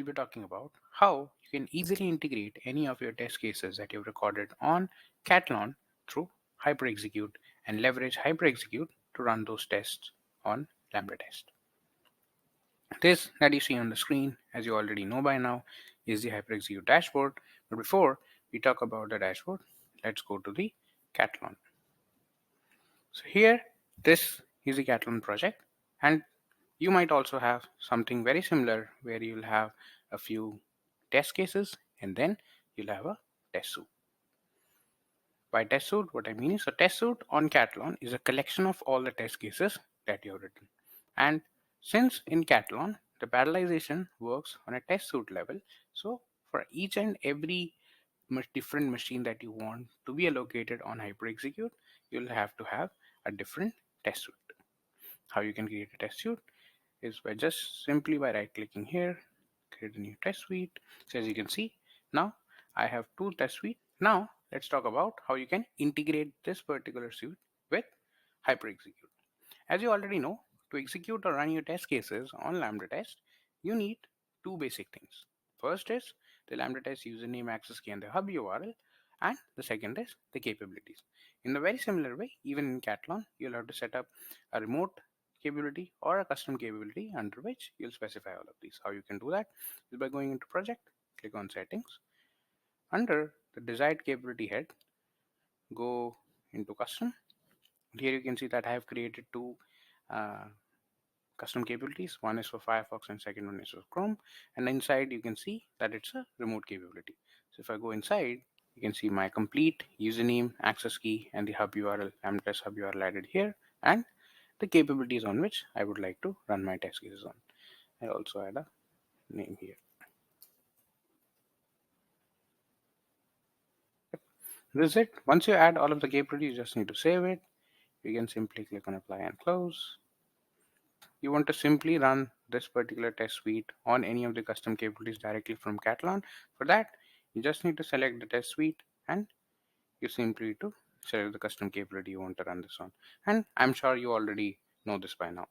be talking about how you can easily integrate any of your test cases that you've recorded on Katalon through HyperExecute and leverage HyperExecute to run those tests on LambdaTest. This that you see on the screen, as you already know by now, is the HyperExecute dashboard. But before we talk about the dashboard, let's go to the Katalon. So here, this is the Katalon project, and you might also have something very similar where you'll have a few test cases and then you'll have a test suite. By test suite, what I mean is a test suite on Katalon is a collection of all the test cases that you have written. And since in Katalon, the parallelization works on a test suite level, so for each and every different machine that you want to be allocated on HyperExecute, you'll have to have a different test suite. How you can create a test suite is by just simply by right clicking here, create a new test suite. So as you can see, now I have two test suites. Now let's talk about how you can integrate this particular suite with HyperExecute. As you already know, to execute or run your test cases on LambdaTest, you need two basic things. First is the LambdaTest username, access key, and the hub URL, and the second is the capabilities. In the very similar way, even in Katalon, you'll have to set up a remote capability or a custom capability under which you'll specify all of these. How you can do that is by going into project, click on settings. Under the desired capability head, go into custom. Here you can see that I have created two custom capabilities. One is for Firefox and second one is for Chrome. And inside you can see that it's a remote capability. So if I go inside, you can see my complete username, access key, and the hub URL, LambdaTest hub URL added here, and the capabilities on which I would like to run my test cases on. I also add a name here. This is it. Once you add all of the capabilities, you just need to save it. You can simply click on apply and close. You want to simply run this particular test suite on any of the custom capabilities directly from Katalon. For that, you just need to select the test suite and you simply need to select the custom capability you want to run this on. And I'm sure you already know this by now.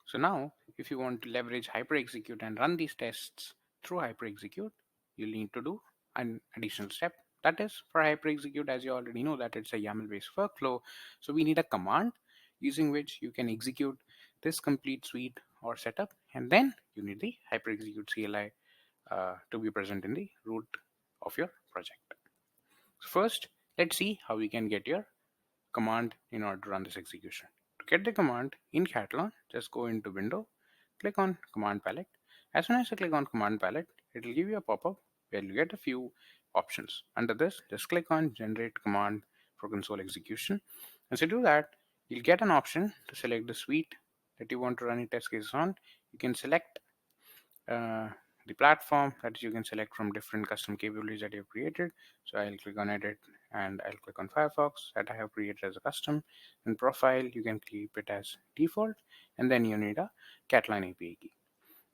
So now, if you want to leverage HyperExecute and run these tests through HyperExecute, you'll need to do an additional step. That is, for HyperExecute, as you already know, that it's a YAML-based workflow. So we need a command using which you can execute this complete suite or setup, and then you need the HyperExecute CLI to be present in the root of your project. So first, let's see how we can get your command in order to run this execution. To get the command in Katalon, just go into Window, click on Command Palette. As soon as you click on Command Palette, it will give you a pop-up where you get a few options. Under this, just click on Generate Command for Console Execution. As you do that, you'll get an option to select the suite that you want to run your test cases on. You can select the platform that you can select from different custom capabilities that you've created. So I'll click on Edit and I'll click on Firefox that I have created as a custom. In Profile, you can keep it as default, and then you need a Katalon API key.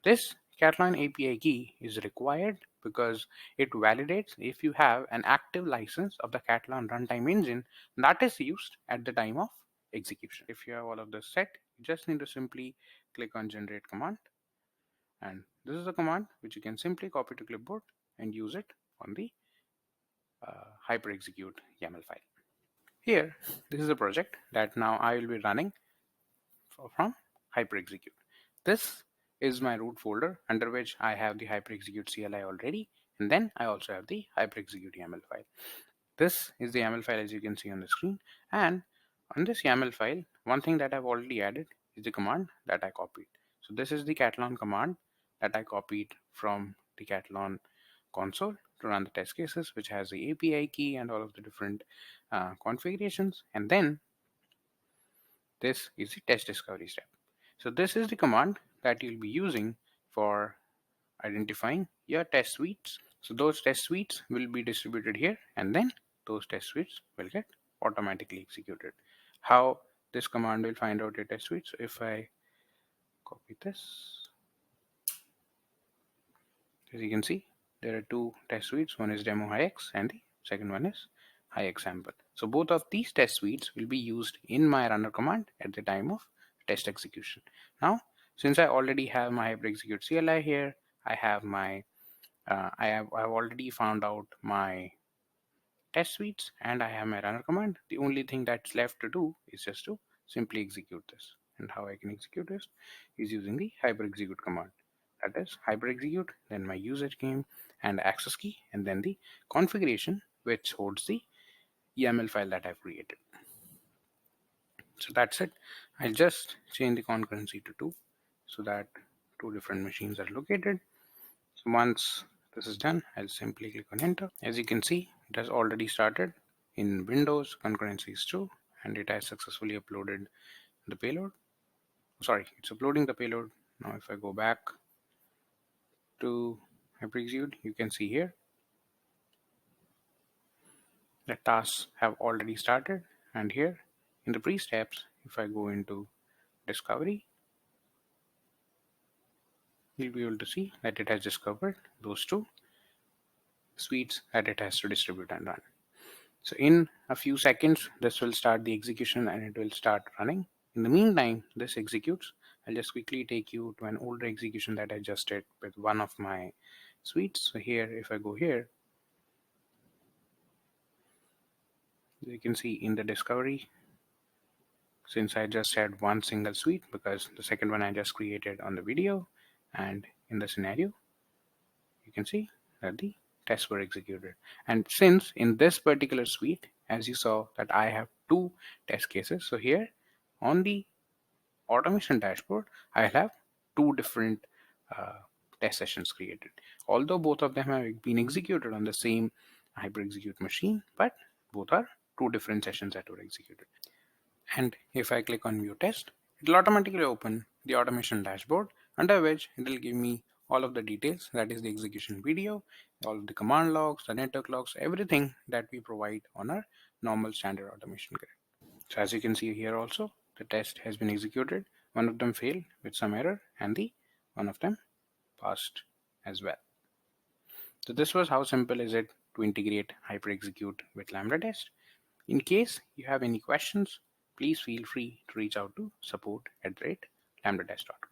This Katalon API key is required because it validates if you have an active license of the Katalon runtime engine that is used at the time of execution. If you have all of this set, you just need to simply click on Generate Command. And this is a command which you can simply copy to clipboard and use it on the HyperExecute YAML file. Here, this is a project that now I will be running from HyperExecute. This is my root folder under which I have the HyperExecute CLI already, and then I also have the HyperExecute YAML file. This is the YAML file as you can see on the screen, and on this YAML file, one thing that I've already added is the command that I copied. So this is the Katalon command that I copied from the Katalon console to run the test cases, which has the API key and all of the different configurations. And then this is the test discovery step. So this is the command that you'll be using for identifying your test suites. So those test suites will be distributed here, and then those test suites will get automatically executed. How this command will find out your test suite? So if I copy this, as you can see, there are two test suites. One is demo HyX and the second one is HyX sample. So both of these test suites will be used in my runner command at the time of test execution. Now, since I already have my HyperExecute CLI here, I have my I've already found out my test suites and I have my runner command. The only thing that's left to do is just to simply execute this. And how I can execute this is using the HyperExecute command. That is HyperExecute, then my usage game and access key, and then the configuration which holds the YAML file that I've created. So that's it. I'll just change the concurrency to 2 so that 2 different machines are located. So once this is done, I'll simply click on enter. As you can see, it has already started. In Windows, concurrency is 2 and it has successfully uploaded the payload. Sorry, it's uploading the payload. Now if I go back to HyperExecute, you can see here the tasks have already started, and here in the pre-steps, if I go into discovery, you'll be able to see that it has discovered those 2 suites that it has to distribute and run. So in a few seconds, this will start the execution and it will start running. In the meantime, this executes. I'll just quickly take you to an older execution that I just did with one of my suites. So here, if I go here, you can see in the discovery, since I just had one single suite because the second one I just created on the video, and in the scenario, you can see that the tests were executed. And since in this particular suite, as you saw that I have 2 test cases, so here on the automation dashboard, I have 2 different test sessions created. Although both of them have been executed on the same HyperExecute machine, but both are 2 different sessions that were executed. And if I click on view test, it will automatically open the automation dashboard, under which it will give me all of the details, that is the execution video, all of the command logs, the network logs, everything that we provide on our normal standard automation grid. So as you can see here also, the test has been executed. One of them failed with some error and the one of them passed as well. So this was how simple is it to integrate HyperExecute with LambdaTest. In case you have any questions, please feel free to reach out to support@lambdatest.com.